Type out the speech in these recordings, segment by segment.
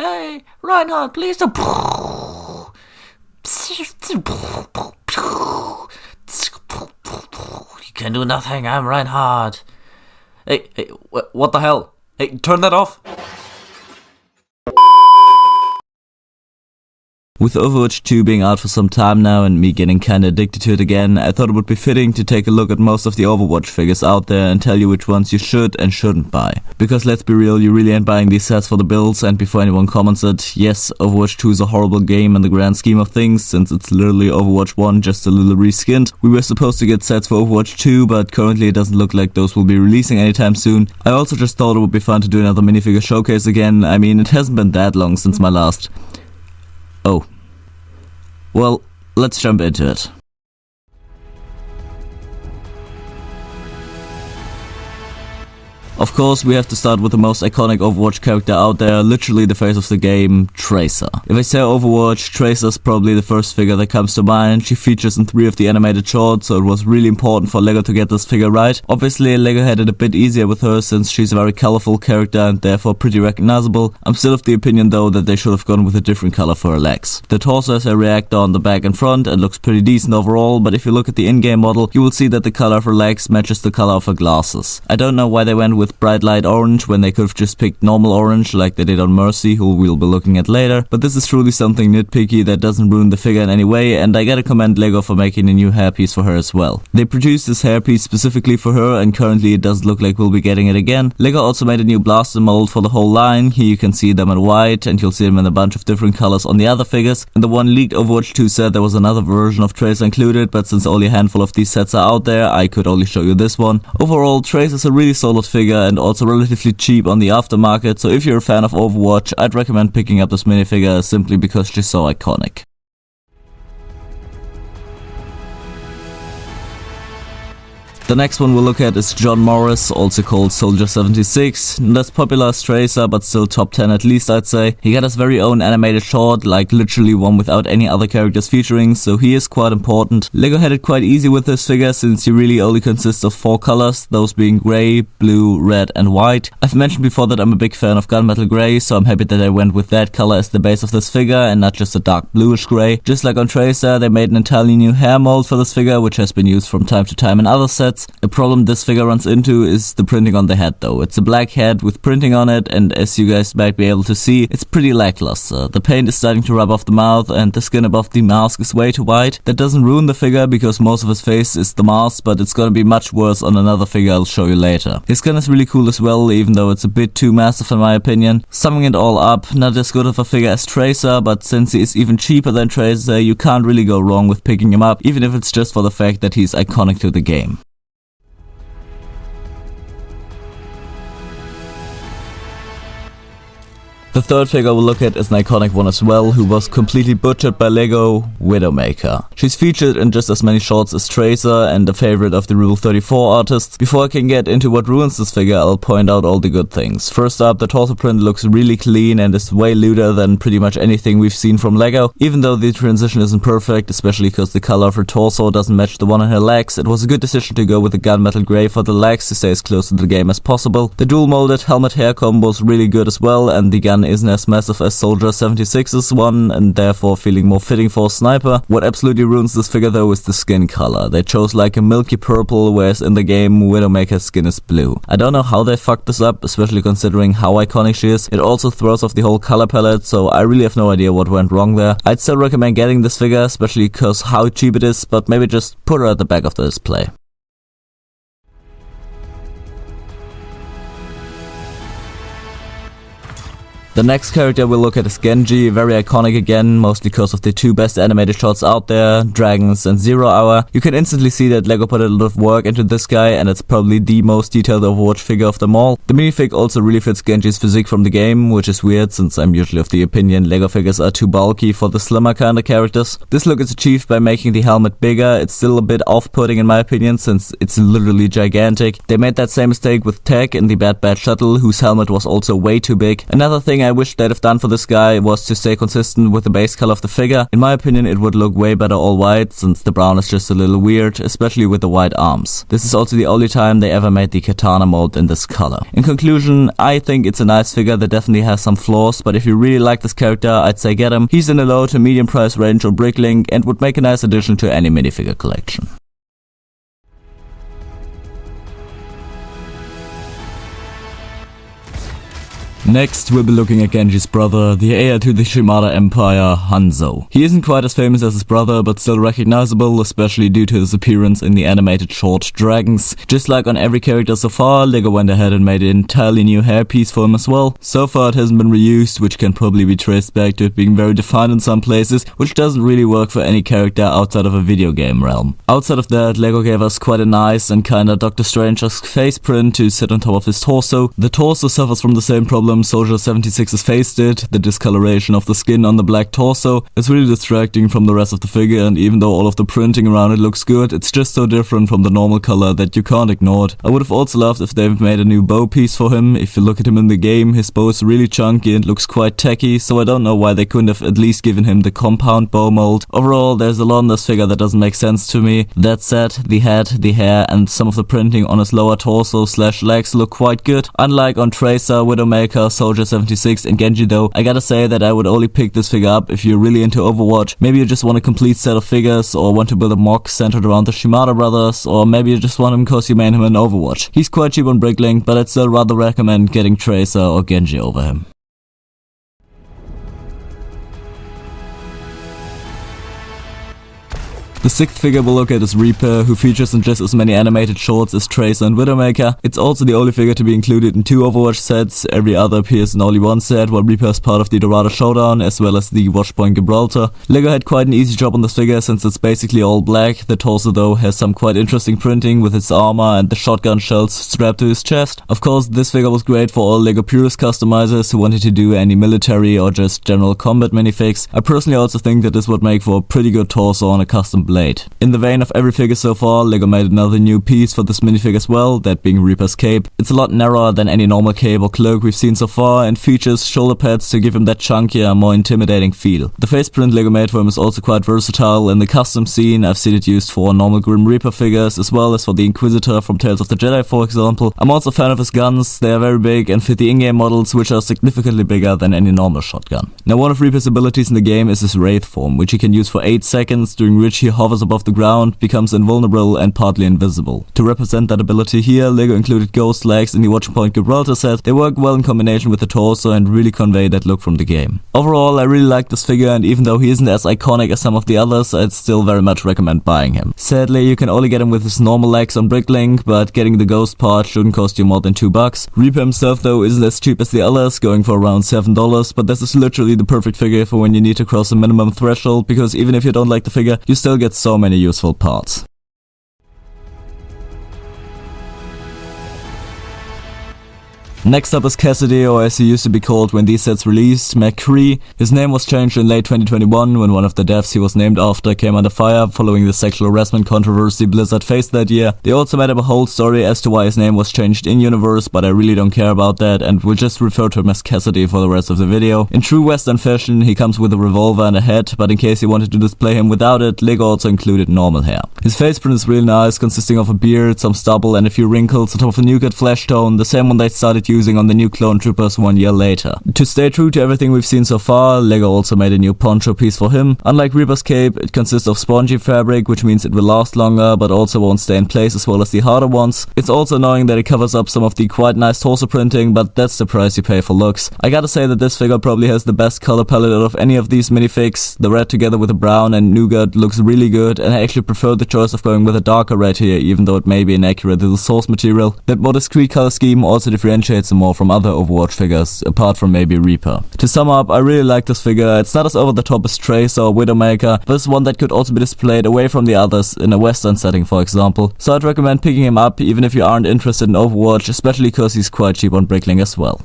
Hey, Reinhardt, please don't. You can do nothing, I'm Reinhardt. Hey, what the hell? Hey, turn that off. With Overwatch 2 being out for some time now and me getting kinda addicted to it again, I thought it would be fitting to take a look at most of the Overwatch figures out there and tell you which ones you should and shouldn't buy. Because let's be real, you really ain't buying these sets for the builds, and before anyone comments it, yes, Overwatch 2 is a horrible game in the grand scheme of things, since it's literally Overwatch 1 just a little reskinned. We were supposed to get sets for Overwatch 2, but currently it doesn't look like those will be releasing anytime soon. I also just thought it would be fun to do another minifigure showcase again. I mean, it hasn't been that long since my last. Oh. Well, let's jump into it. Of course, we have to start with the most iconic Overwatch character out there, literally the face of the game, Tracer. If I say Overwatch, Tracer's probably the first figure that comes to mind. She features in 3 of the animated shorts, so it was really important for Lego to get this figure right. Obviously, Lego had it a bit easier with her since she's a very colorful character and therefore pretty recognizable. I'm still of the opinion though that they should have gone with a different color for her legs. The torso has a reactor on the back and front and looks pretty decent overall, but if you look at the in-game model, you will see that the color of her legs matches the color of her glasses. I don't know why they went with bright light orange when they could have just picked normal orange like they did on Mercy, who we'll be looking at later, but this is truly something nitpicky that doesn't ruin the figure in any way, and I gotta commend Lego for making a new hairpiece for her as well. They produced this hairpiece specifically for her, and currently it doesn't look like we'll be getting it again. Lego also made a new blaster mold for the whole line. Here you can see them in white, and you'll see them in a bunch of different colors on the other figures. In the one leaked Overwatch 2 set there was another version of Tracer included, but since only a handful of these sets are out there, I could only show you this one. Overall, Tracer is a really solid figure and also relatively cheap on the aftermarket, so if you're a fan of Overwatch, I'd recommend picking up this minifigure simply because she's so iconic. The next one we'll look at is John Morris, also called Soldier 76. Not as popular as Tracer, but still top 10 at least I'd say. He got his very own animated short, like literally one without any other characters featuring, so he is quite important. Lego had it quite easy with this figure since he really only consists of 4 colors, those being grey, blue, red and white. I've mentioned before that I'm a big fan of gunmetal grey, so I'm happy that I went with that color as the base of this figure and not just a dark bluish grey. Just like on Tracer, they made an entirely new hair mold for this figure, which has been used from time to time in other sets. A problem this figure runs into is the printing on the head though. It's a black head with printing on it, and as you guys might be able to see, it's pretty lackluster. The paint is starting to rub off the mouth and the skin above the mask is way too white. That doesn't ruin the figure because most of his face is the mask, but it's gonna be much worse on another figure I'll show you later. His skin is really cool as well, even though it's a bit too massive in my opinion. Summing it all up, not as good of a figure as Tracer, but since he is even cheaper than Tracer, you can't really go wrong with picking him up, even if it's just for the fact that he's iconic to the game. The third figure we'll look at is an iconic one as well, who was completely butchered by Lego, Widowmaker. She's featured in just as many shorts as Tracer and a favorite of the Rule 34 artists. Before I can get into what ruins this figure, I'll point out all the good things. First up, the torso print looks really clean and is way looter than pretty much anything we've seen from Lego. Even though the transition isn't perfect, especially because the color of her torso doesn't match the one on her legs, it was a good decision to go with the gunmetal grey for the legs to stay as close to the game as possible. The dual molded helmet hair combo was really good as well, and the gun isn't as massive as Soldier 76's one and therefore feeling more fitting for a sniper. What absolutely ruins this figure though is the skin color. They chose like a milky purple, whereas in the game Widowmaker's skin is blue. I don't know how they fucked this up, especially considering how iconic she is. It also throws off the whole color palette, so I really have no idea what went wrong there. I'd still recommend getting this figure, especially because how cheap it is, but maybe just put her at the back of the display. The next character we'll look at is Genji, very iconic again, mostly because of the 2 best animated shots out there, Dragons and 0 Hour. You can instantly see that Lego put a lot of work into this guy, and it's probably the most detailed Overwatch figure of them all. The minifig also really fits Genji's physique from the game, which is weird since I'm usually of the opinion Lego figures are too bulky for the slimmer kind of characters. This look is achieved by making the helmet bigger. It's still a bit off-putting in my opinion since it's literally gigantic. They made that same mistake with Tech in the Bad Bad Shuttle, whose helmet was also way too big. Another thing I wish they'd have done for this guy was to stay consistent with the base color of the figure. In my opinion, it would look way better all white, since the brown is just a little weird, especially with the white arms. This is also the only time they ever made the katana mold in this color. In conclusion, I think it's a nice figure that definitely has some flaws, but if you really like this character, I'd say get him. He's in the low to medium price range on Bricklink and would make a nice addition to any minifigure collection. Next, we'll be looking at Genji's brother, the heir to the Shimada Empire, Hanzo. He isn't quite as famous as his brother, but still recognizable, especially due to his appearance in the animated short Dragons. Just like on every character so far, Lego went ahead and made an entirely new hairpiece for him as well. So far it hasn't been reused, which can probably be traced back to it being very defined in some places, which doesn't really work for any character outside of a video game realm. Outside of that, Lego gave us quite a nice and kinda Doctor Strange-esque face print to sit on top of his torso. The torso suffers from the same problem Soldier 76's face did. The discoloration of the skin on the black torso is really distracting from the rest of the figure, and even though all of the printing around it looks good, it's just so different from the normal color that you can't ignore it. I would have also loved if they've made a new bow piece for him. If you look at him in the game, his bow is really chunky and looks quite tacky, so I don't know why they couldn't have at least given him the compound bow mold. Overall, there's a lot in this figure that doesn't make sense to me. That said, the head, the hair, and some of the printing on his lower torso / legs look quite good. Unlike on Tracer, Widowmaker, Soldier 76 and Genji though, I gotta say that I would only pick this figure up if you're really into Overwatch. Maybe you just want a complete set of figures, or want to build a mock centered around the Shimada brothers, or maybe you just want him cause you main him in Overwatch. He's quite cheap on Bricklink, but I'd still rather recommend getting Tracer or Genji over him. The sixth figure we'll look at is Reaper, who features in just as many animated shorts as Tracer and Widowmaker. It's also the only figure to be included in 2 Overwatch sets. Every other appears in only one set, while Reaper is part of the Dorado Showdown as well as the Watchpoint Gibraltar. Lego had quite an easy job on this figure since it's basically all black. The torso though has some quite interesting printing with its armor and the shotgun shells strapped to his chest. Of course, this figure was great for all Lego purist customizers who wanted to do any military or just general combat minifigs. I personally also think that this would make for a pretty good torso on a custom blade. In the vein of every figure so far, Lego made another new piece for this minifig as well, that being Reaper's cape. It's a lot narrower than any normal cape or cloak we've seen so far, and features shoulder pads to give him that chunkier, more intimidating feel. The face print Lego made for him is also quite versatile. In the custom scene, I've seen it used for normal Grim Reaper figures, as well as for the Inquisitor from Tales of the Jedi, for example. I'm also a fan of his guns. They are very big and fit the in-game models, which are significantly bigger than any normal shotgun. Now, one of Reaper's abilities in the game is his Wraith form, which he can use for 8 seconds, during which he hovers above the ground, becomes invulnerable and partly invisible. To represent that ability here, Lego included ghost legs in the Watchpoint Gibraltar set. They work well in combination with the torso and really convey that look from the game. Overall, I really like this figure, and even though he isn't as iconic as some of the others, I'd still very much recommend buying him. Sadly, you can only get him with his normal legs on Bricklink, but getting the ghost part shouldn't cost you more than $2. Reaper himself though isn't as cheap as the others, going for around $7, but this is literally the perfect figure for when you need to cross a minimum threshold, because even if you don't like the figure, you still get so many useful parts. Next up is Cassidy, or as he used to be called when these sets released, mccree. His name was changed in late 2021 when one of the devs he was named after came under fire following the sexual harassment controversy Blizzard faced that year. They also made up a whole story as to why his name was changed in-universe, but I really don't care about that and will just refer to him as Cassidy for the rest of the video. In true Western fashion, he comes with a revolver and a hat, but in case you wanted to display him without it, Lego also included normal hair. His face print is really nice, consisting of a beard, some stubble and a few wrinkles on top of a nougat flesh tone, the same one they started using on the new Clone Troopers 1 year later. To stay true to everything we've seen so far, Lego also made a new poncho piece for him. Unlike Reaper's cape, it consists of spongy fabric, which means it will last longer, but also won't stay in place as well as the harder ones. It's also annoying that it covers up some of the quite nice torso printing, but that's the price you pay for looks. I gotta say that this figure probably has the best color palette out of any of these minifigs. The red together with the brown and nougat looks really good, and I actually prefer the choice of going with a darker red here, even though it may be inaccurate to the source material. That more discreet color scheme also differentiates him more from other Overwatch figures, apart from maybe Reaper. To sum up, I really like this figure. It's not as over the top as Tracer or Widowmaker, but it's one that could also be displayed away from the others in a Western setting, for example. So I'd recommend picking him up even if you aren't interested in Overwatch, especially because he's quite cheap on Bricklink as well.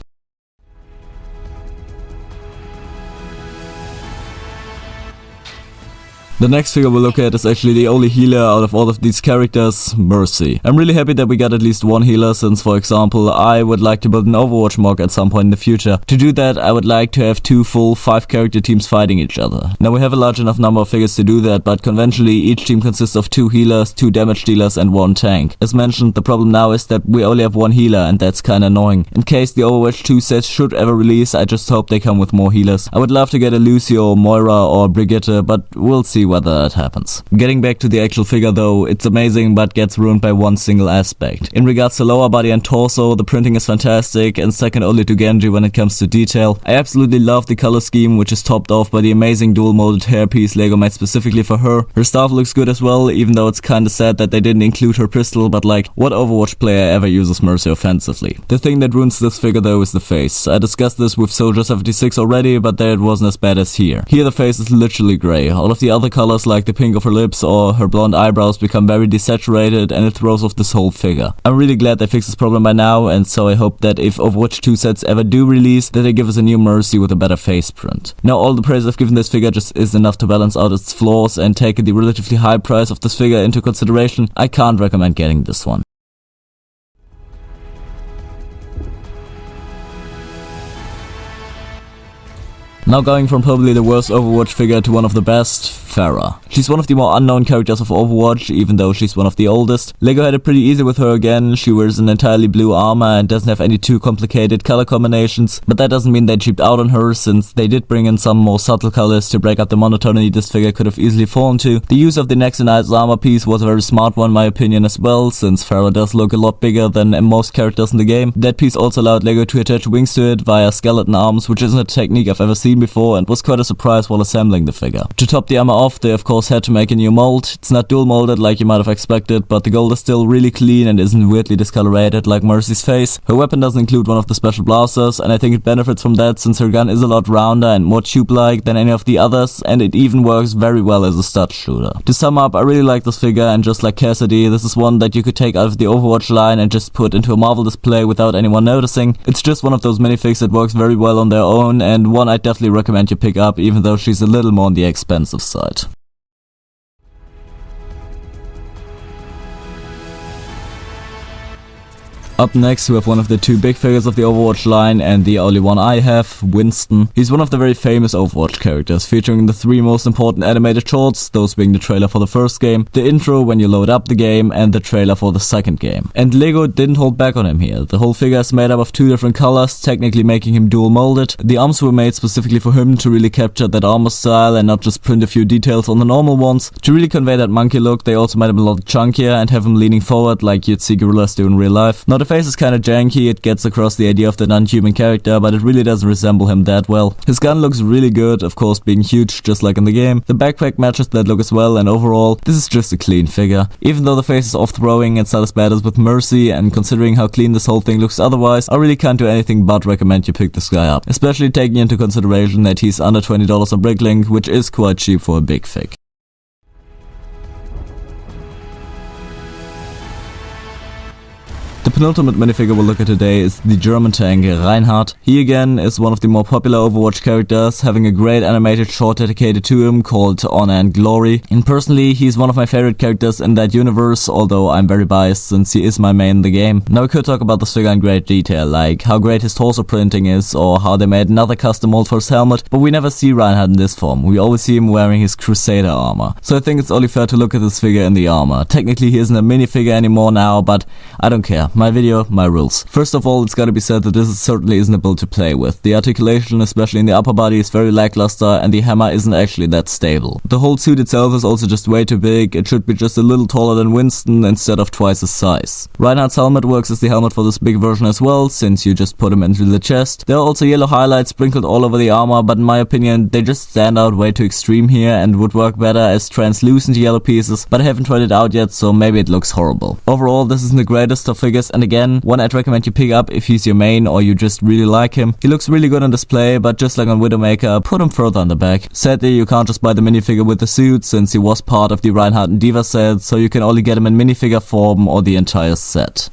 The next figure we'll look at is actually the only healer out of all of these characters, Mercy. I'm really happy that we got at least one healer since, for example, I would like to build an Overwatch mock at some point in the future. To do that, I would like to have 2 full 5 character teams fighting each other. Now we have a large enough number of figures to do that, but conventionally each team consists of 2 healers, 2 damage dealers and 1 tank. As mentioned, the problem now is that we only have 1 healer and that's kinda annoying. In case the Overwatch 2 sets should ever release, I just hope they come with more healers. I would love to get a Lucio, Moira or Brigitte, but we'll see whether that happens. Getting back to the actual figure though, it's amazing but gets ruined by one single aspect. In regards to lower body and torso, the printing is fantastic and second only to Genji when it comes to detail. I absolutely love the color scheme, which is topped off by the amazing dual molded hairpiece Lego made specifically for her. Her staff looks good as well, even though it's kinda sad that they didn't include her pistol, but like, what Overwatch player ever uses Mercy offensively? The thing that ruins this figure though is the face. I discussed this with Soldier 76 already, but there it wasn't as bad as here. Here the face is literally grey. All of the other colors like the pink of her lips or her blonde eyebrows become very desaturated and it throws off this whole figure. I'm really glad they fixed this problem by now, and so I hope that if Overwatch 2 sets ever do release, that they give us a new Mercy with a better face print. Now all the praise I've given this figure just is enough to balance out its flaws, and taking the relatively high price of this figure into consideration, I can't recommend getting this one. Now going from probably the worst Overwatch figure to one of the best, Pharah. She's one of the more unknown characters of Overwatch, even though she's one of the oldest. Lego had it pretty easy with her again. She wears an entirely blue armor and doesn't have any too complicated color combinations, but that doesn't mean they cheaped out on her, since they did bring in some more subtle colors to break up the monotony this figure could have easily fallen to. The use of the Next and Eyes armor piece was a very smart one in my opinion as well, since Pharah does look a lot bigger than most characters in the game. That piece also allowed Lego to attach wings to it via skeleton arms, which isn't a technique I've ever seen before and was quite a surprise while assembling the figure. To top the armor off, they of course had to make a new mold. It's not dual molded like you might have expected, but the gold is still really clean and isn't weirdly discolorated like Mercy's face. Her weapon doesn't include one of the special blasters, and I think it benefits from that since her gun is a lot rounder and more tube-like than any of the others, and it even works very well as a stud shooter. To sum up, I really like this figure, and just like Cassidy, this is one that you could take out of the Overwatch line and just put into a Marvel display without anyone noticing. It's just one of those minifigs that works very well on their own, and one I definitely recommend you pick up, even though she's a little more on the expensive side. Up next we have one of the 2 big figures of the Overwatch line, and the only one I have, Winston. He's one of the very famous Overwatch characters, featuring the 3 most important animated shorts, those being the trailer for the first game, the intro when you load up the game, and the trailer for the second game. And Lego didn't hold back on him here. The whole figure is made up of 2 different colors, technically making him dual molded. The arms were made specifically for him to really capture that armor style and not just print a few details on the normal ones. To really convey that monkey look, they also made him a lot chunkier and have him leaning forward like you'd see gorillas do in real life. Now the face is kinda janky, it gets across the idea of the non-human character, but it really doesn't resemble him that well. His gun looks really good, of course being huge just like in the game. The backpack matches that look as well, and overall, this is just a clean figure. Even though the face is off-throwing, it's not as bad as with Mercy, and considering how clean this whole thing looks otherwise, I really can't do anything but recommend you pick this guy up. Especially taking into consideration that he's under $20 on Bricklink, which is quite cheap for a big fig. The penultimate minifigure we'll look at today is the German tank Reinhardt. He again is one of the more popular Overwatch characters, having a great animated short dedicated to him called Honor and Glory. And personally, he's one of my favorite characters in that universe, although I'm very biased since he is my main in the game. Now we could talk about this figure in great detail, like how great his torso printing is or how they made another custom mold for his helmet, but we never see Reinhardt in this form. We always see him wearing his Crusader armor. So I think it's only fair to look at this figure in the armor. Technically he isn't a minifigure anymore now, but I don't care. My video, my rules. First of all, it's gotta be said that this certainly isn't a build to play with. The articulation, especially in the upper body, is very lackluster and the hammer isn't actually that stable. The whole suit itself is also just way too big. It should be just a little taller than Winston instead of twice his size. Reinhardt's helmet works as the helmet for this big version as well, since you just put him into the chest. There are also yellow highlights sprinkled all over the armor, but in my opinion, they just stand out way too extreme here and would work better as translucent yellow pieces, but I haven't tried it out yet, so maybe it looks horrible. Overall, this isn't the greatest of figures, and again, one I'd recommend you pick up if he's your main or you just really like him. He looks really good on display, but just like on Widowmaker, put him further on the back. Sadly, you can't just buy the minifigure with the suit, since he was part of the Reinhardt and D.Va set, so you can only get him in minifigure form or the entire set.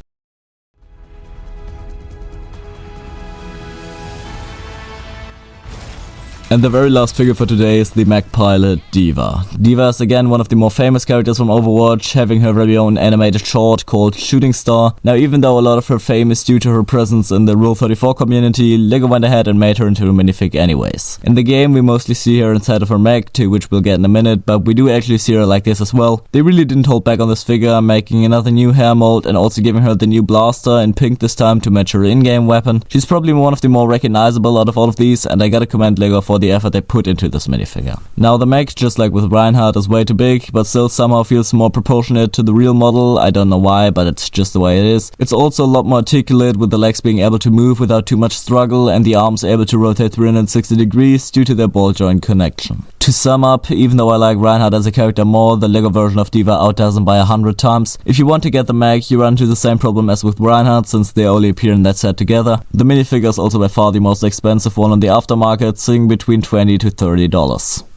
And the very last figure for today is the mech pilot D.Va. D.Va is again one of the more famous characters from Overwatch, having her very own animated short called Shooting Star. Now, even though a lot of her fame is due to her presence in the Rule 34 community, Lego went ahead and made her into a minifig anyways. In the game we mostly see her inside of her mech, to which we'll get in a minute, but we do actually see her like this as well. They really didn't hold back on this figure, making another new hair mold and also giving her the new blaster in pink this time to match her in-game weapon. She's probably one of the more recognizable out of all of these, and I gotta commend Lego for the effort they put into this minifigure. Now the mech, just like with Reinhardt, is way too big, but still somehow feels more proportionate to the real model. I don't know why, but it's just the way it is. It's also a lot more articulate, with the legs being able to move without too much struggle and the arms able to rotate 360 degrees due to their ball joint connection. To sum up, even though I like Reinhardt as a character more, the Lego version of D.Va outdoes him by 100 times. If you want to get the mech, you run into the same problem as with Reinhardt, since they only appear in that set together. The minifigure is also by far the most expensive one on the aftermarket, sitting between $20 to $30.